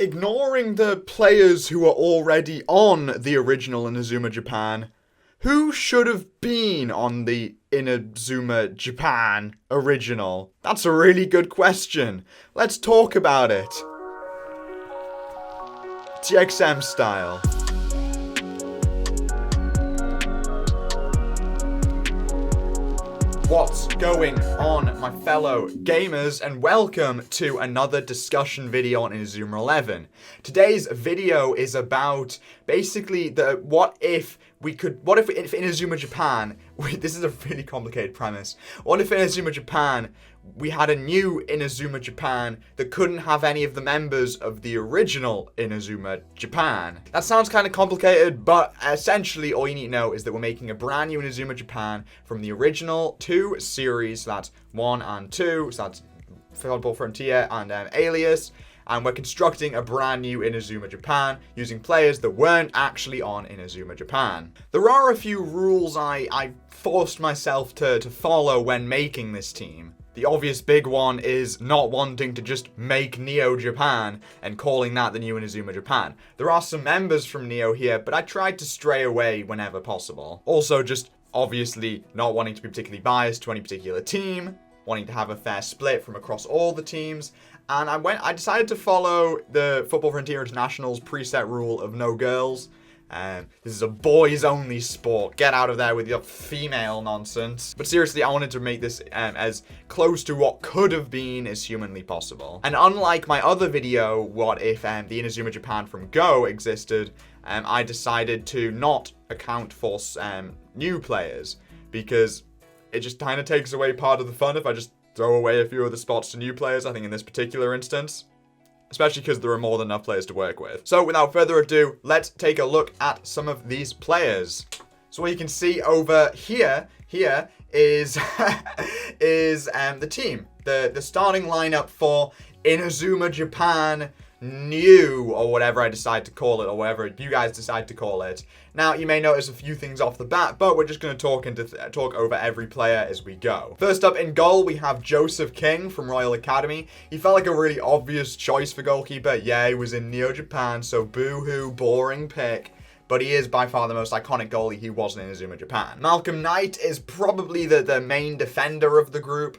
Ignoring the players who are already on the original Inazuma Japan, who should have been on the Inazuma Japan original? That's a really good question. Let's talk about it. TXM style. What's going on, my fellow gamers, and welcome to another discussion video on Inazuma 11. Today's video is about basically what if Inazuma Japan, this is a really complicated premise. What if Inazuma Japan, we had a new Inazuma Japan that couldn't have any of the members of the original Inazuma Japan? That sounds kind of complicated, but essentially all you need to know is that we're making a brand new Inazuma Japan from the original two series, so that's 1 and 2, so that's Football Frontier and Alias. And we're constructing a brand new Inazuma Japan using players that weren't actually on Inazuma Japan. There are a few rules I forced myself to follow when making this team. The obvious big one is not wanting to just make Neo Japan and calling that the new Inazuma Japan. There are some members from Neo here, but I tried to stray away whenever possible. Also, just obviously not wanting to be particularly biased to any particular team, wanting to have a fair split from across all the teams. And I decided to follow the Football Frontier International's preset rule of no girls. This is a boys-only sport. Get out of there with your female nonsense. But seriously, I wanted to make this as close to what could have been as humanly possible. And unlike my other video, what if the Inazuma Japan from Go existed, I decided to not account for new players, because it just kind of takes away part of the fun if I just throw away a few of the spots to new players, I think, in this particular instance. Especially because there are more than enough players to work with. So without further ado, let's take a look at some of these players. So what you can see over here is the team. The starting lineup for Inazuma Japan New, or whatever I decide to call it, or whatever you guys decide to call it. Now, you may notice a few things off the bat, but we're just going to talk over every player as we go. First up in goal, we have Joseph King from Royal Academy. He felt like a really obvious choice for goalkeeper. Yeah, he was in Neo Japan, so boo-hoo, boring pick. But he is by far the most iconic goalie. He was in Inazuma Japan. Malcolm Knight is probably the main defender of the group.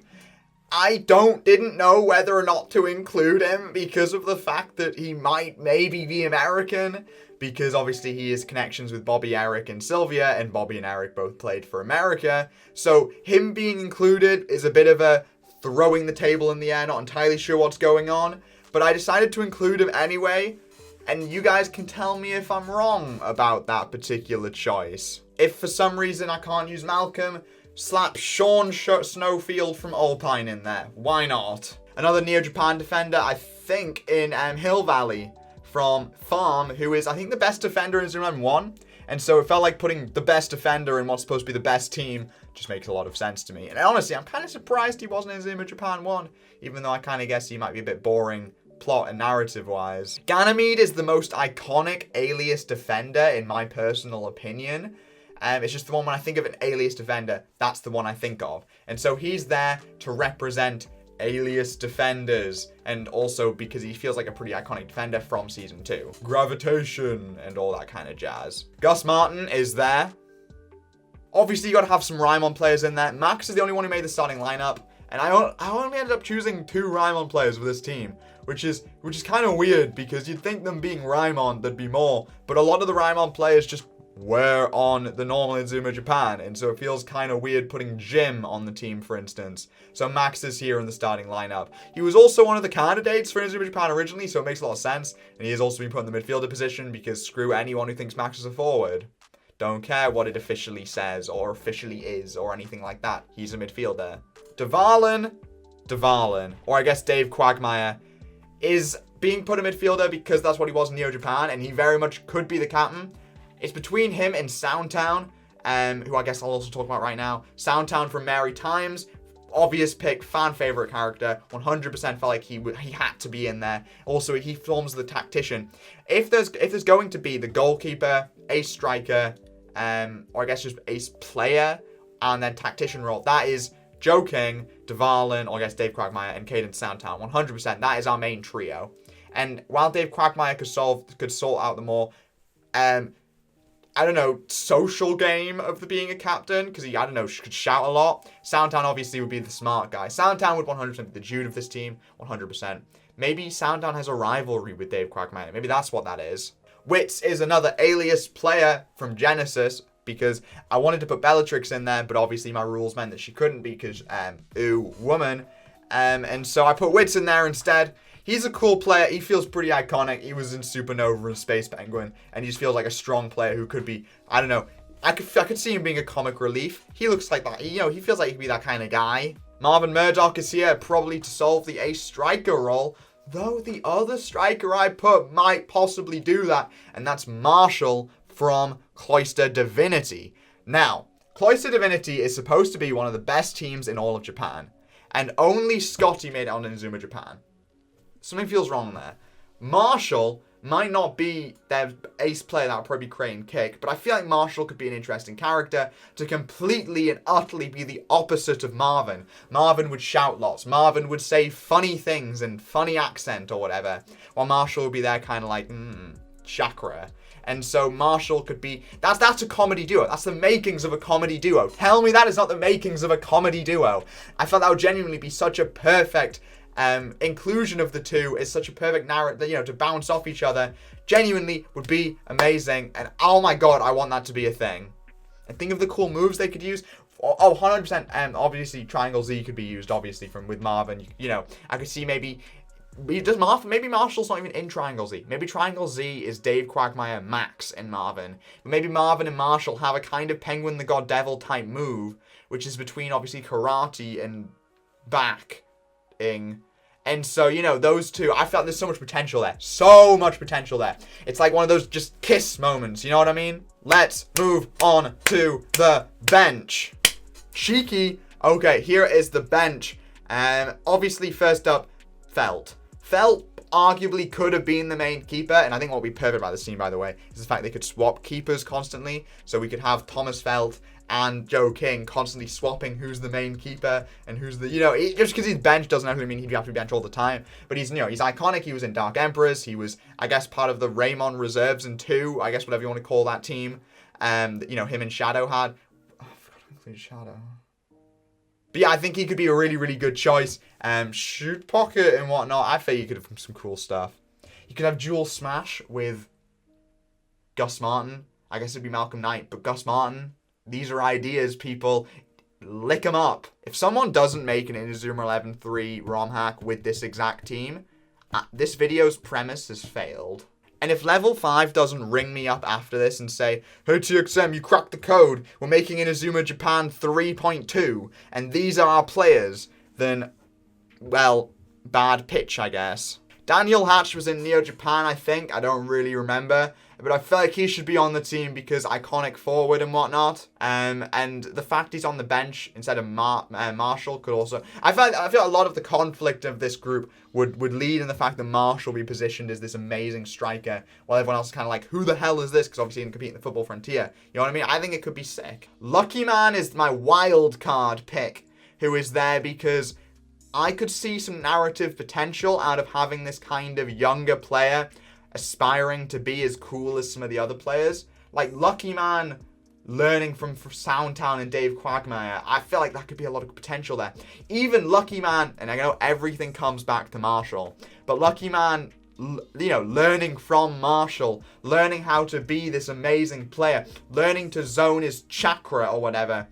I didn't know whether or not to include him because of the fact that he might maybe be American, because obviously he has connections with Bobby, Eric, and Sylvia, and Bobby and Eric both played for America. So him being included is a bit of a throwing the table in the air, not entirely sure what's going on, but I decided to include him anyway, and you guys can tell me if I'm wrong about that particular choice. If for some reason I can't use Malcolm, slap Sean Snowfield from Alpine in there. Why not? Another Neo Japan defender, I think, in Hill Valley from Farm, who is, I think, the best defender in Inazuma 1. And so it felt like putting the best defender in what's supposed to be the best team just makes a lot of sense to me. And honestly, I'm kind of surprised he wasn't in Inazuma Japan 1, even though I kind of guess he might be a bit boring plot and narrative-wise. Ganymede is the most iconic Alias defender, in my personal opinion. It's just the one when I think of an Alias defender, that's the one I think of. And so he's there to represent Alias defenders, and also because he feels like a pretty iconic defender from Season 2. Gravitation and all that kind of jazz. Gus Martin is there. Obviously, you got to have some Raimon players in there. Max is the only one who made the starting lineup, and I only ended up choosing 2 Raimon players for this team, which is kind of weird, because you'd think them being Raimon, there'd be more, but a lot of the Raimon players just were on the normal Inazuma Japan, and so it feels kind of weird putting Jim on the team, for instance. So Max is here in the starting lineup. He was also one of the candidates for Inazuma Japan originally, so it makes a lot of sense, and he has also been put in the midfielder position, because screw anyone who thinks Max is a forward. Don't care what it officially says, or officially is, or anything like that. He's a midfielder. Dvalin, or I guess Dave Quagmire, is being put in midfielder because that's what he was in Neo Japan, and he very much could be the captain. It's between him and Soundtown, who I guess I'll also talk about right now. Soundtown from Mary Times. Obvious pick, fan favorite character. 100% felt like he had to be in there. Also, he forms the tactician. If there's going to be the goalkeeper, ace striker, or I guess just ace player, and then tactician role, that is Joe King, Dvalin, or I guess Dave Quagmire, and Caden Soundtown. 100%. That is our main trio. And while Dave Quagmire could sort out the more, I don't know, social game of the being a captain, because he, I don't know, could shout a lot. Soundtown obviously would be the smart guy. Soundtown would 100% be the Jude of this team, 100%. Maybe Soundtown has a rivalry with Dave Quagmire. Maybe that's what that is. Wits is another alias player from Genesis, because I wanted to put Bellatrix in there, but obviously my rules meant that she couldn't because, woman. And so I put Wits in there instead. He's a cool player. He feels pretty iconic. He was in Supernova and Space Penguin, and he just feels like a strong player who could be, I don't know, I could see him being a comic relief. He looks like that, he feels like he could be that kind of guy. Marvin Murdoch is here probably to solve the ace striker role, though the other striker I put might possibly do that, and that's Marshall from Cloister Divinity. Now, Cloister Divinity is supposed to be one of the best teams in all of Japan, and only Scotty made it on Inazuma Japan. Something feels wrong there. Marshall might not be their ace player that would probably be Crane Kick, but I feel like Marshall could be an interesting character to completely and utterly be the opposite of Marvin. Marvin would shout lots. Marvin would say funny things and funny accent or whatever, while Marshall would be there kind of like, chakra. And so Marshall could be, that's a comedy duo. That's the makings of a comedy duo. Tell me that is not the makings of a comedy duo. I felt that would genuinely be such a perfect inclusion of the two, is such a perfect narrative, to bounce off each other. Genuinely would be amazing, and oh my god, I want that to be a thing. And think of the cool moves they could use. 100%. Obviously Triangle Z could be used, obviously, with Marvin. I could see maybe Marshall's not even in Triangle Z. Maybe Triangle Z is Dave Quagmire Max and Marvin. But maybe Marvin and Marshall have a kind of Penguin the God Devil type move, which is between obviously karate and backing. And so, those two, I felt there's so much potential there. So much potential there. It's like one of those just kiss moments, you know what I mean? Let's move on to the bench. Cheeky. Okay, here is the bench. Obviously, first up, Felt. Felt arguably could have been the main keeper, and I think what would be perfect about this team, by the way, is the fact they could swap keepers constantly. So we could have Thomas Felt and Joe King constantly swapping who's the main keeper and who's the, just because he's bench doesn't actually mean he'd have to be bench all the time. But he's, he's iconic. He was in Dark Emperors. He was, I guess, part of the Raymond Reserves in 2, I guess, whatever you want to call that team. Him and Shadow had. Oh, I forgot to include Shadow. But yeah, I think he could be a really, really good choice. Shoot Pocket and whatnot. I think he could have some cool stuff. You could have Dual Smash with Gus Martin. I guess it'd be Malcolm Knight, but Gus Martin. These are ideas, people. Lick them up. If someone doesn't make an Inazuma 11 3 ROM hack with this exact team, this video's premise has failed. And if Level 5 doesn't ring me up after this and say, hey TXM, you cracked the code, we're making Inazuma Japan 3.2, and these are our players, then, well, bad pitch, I guess. Daniel Hatch was in Neo Japan, I think. I don't really remember. But I feel like he should be on the team because iconic forward and whatnot. And the fact he's on the bench instead of Marshall could also... I feel a lot of the conflict of this group would lead in the fact that Marshall be positioned as this amazing striker, while everyone else is kind of like, who the hell is this? Because obviously he didn't compete in the Football Frontier. You know what I mean? I think it could be sick. Lucky Man is my wild card pick, who is there because I could see some narrative potential out of having this kind of younger player aspiring to be as cool as some of the other players. Like Lucky Man learning from Soundtown and Dave Quagmire. I feel like that could be a lot of potential there. Even Lucky Man, and I know everything comes back to Marshall, but Lucky Man, learning from Marshall, learning how to be this amazing player, learning to zone his chakra or whatever.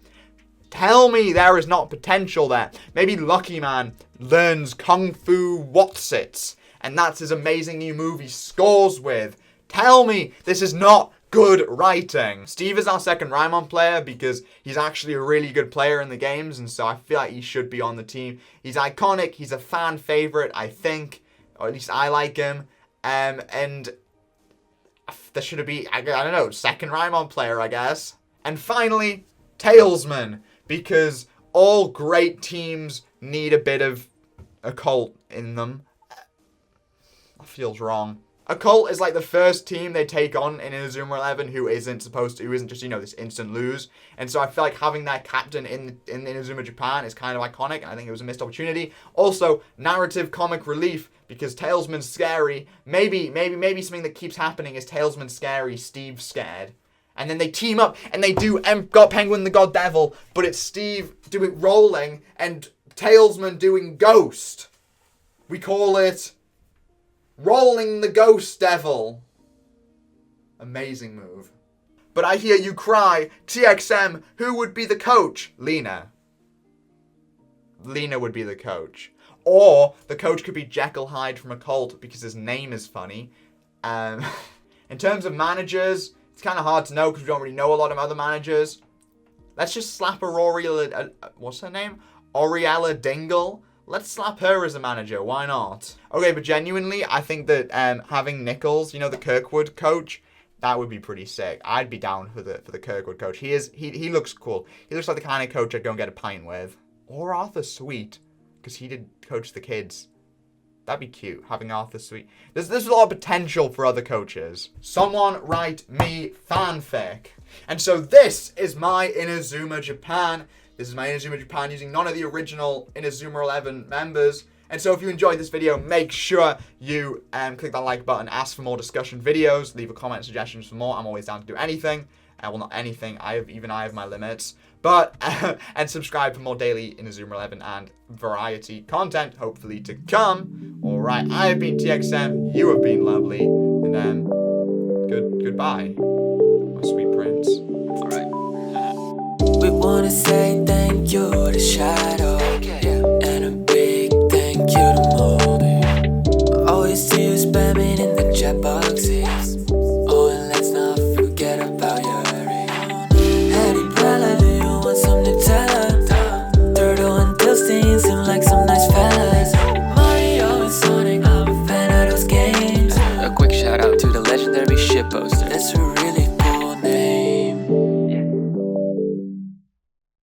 Tell me there is not potential there. Maybe Lucky Man learns Kung Fu Whatsits, and that's his amazing new move he scores with. Tell me this is not good writing. Steve is our second Raimon player because he's actually a really good player in the games, and so I feel like he should be on the team. He's iconic. He's a fan favorite, I think, or at least I like him. And there should be, I don't know, second Raimon player, I guess. And finally, Tailsman, because all great teams need a bit of occult in them. That feels wrong. a cult is like the first team they take on in Inazuma 11 who isn't just, you know, this instant lose. And so I feel like having that captain in Inazuma Japan is kind of iconic, and I think it was a missed opportunity. Also, narrative comic relief, because Tailsman's scary. Maybe something that keeps happening is Tailsman scary, Steve scared. And then they team up and they do God Penguin the God Devil, but it's Steve doing rolling and Tailsman doing ghost. We call it Rolling the Ghost Devil. Amazing move. But I hear you cry, TXM, who would be the coach? Lena. Lena would be the coach. Or the coach could be Jekyll Hyde from a cult because his name is funny. In terms of managers, it's kind of hard to know because we don't really know a lot of other managers. Let's just slap what's her name? Oriella Dingle. Let's slap her as a manager. Why not? Okay, but genuinely, I think that having Nichols, you know, the Kirkwood coach, that would be pretty sick. I'd be down for the Kirkwood coach. He looks cool. He looks like the kind of coach I'd go and get a pint with. Or Arthur Sweet, because he did coach the kids. That'd be cute, having Arthur Sweet. There's a lot of potential for other coaches. Someone write me fanfic. And so this is my Inazuma Japan. This is my Inazuma Japan using none of the original Inazuma 11 members. And so if you enjoyed this video, make sure you click that like button, ask for more discussion videos, leave a comment, suggestions for more. I'm always down to do anything. Well, not anything. I have my limits. But, and subscribe for more daily Inazuma 11 and variety content, hopefully to come. Alright, I have been TXM, you have been lovely, and goodbye, my sweet prince. Alright. We wanna say thank you to Shadow, and a big thank you to Moby. Always see you spamming in the chat boxes.